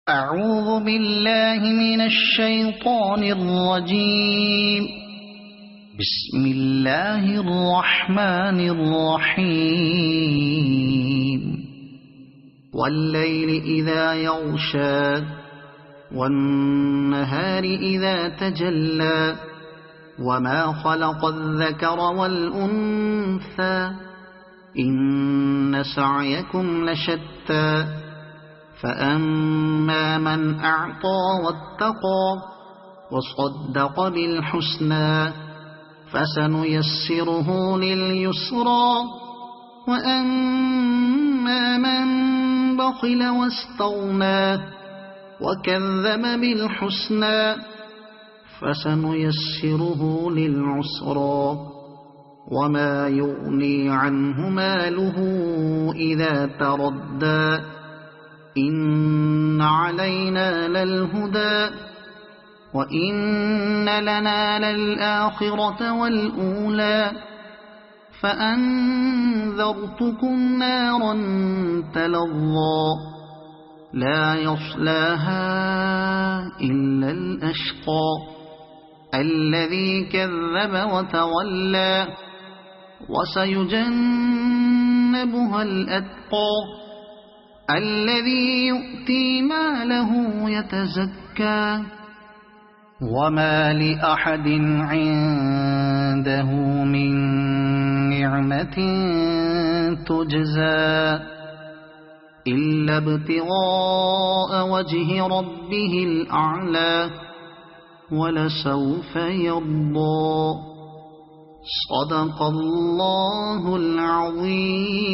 أعوذ بالله من الشيطان الرجيم. بسم الله الرحمن الرحيم. والليل إذا يغشى والنهار إذا تجلى وما خلق الذكر والأنثى إن سعيكم لشتى فأما من أعطى واتقى وصدق بالحسنى فسنيسره لليسرى وأما من بخل واستغنى وكذب بالحسنى فسنيسره للعسرى وما يغني عنه ماله إذا تردى إن علينا للهدى وإن لنا للآخرة والأولى فأنذرتكم نارا تلظى لا يصلاها إلا الأشقى الذي كذب وتولى وسيجنبها الأتقى الذي يؤتي ماله يتزكى وما لأحد عنده من نعمة تجزى إلا ابتغاء وجه ربه الأعلى ولسوف يرضى. صدق الله العظيم.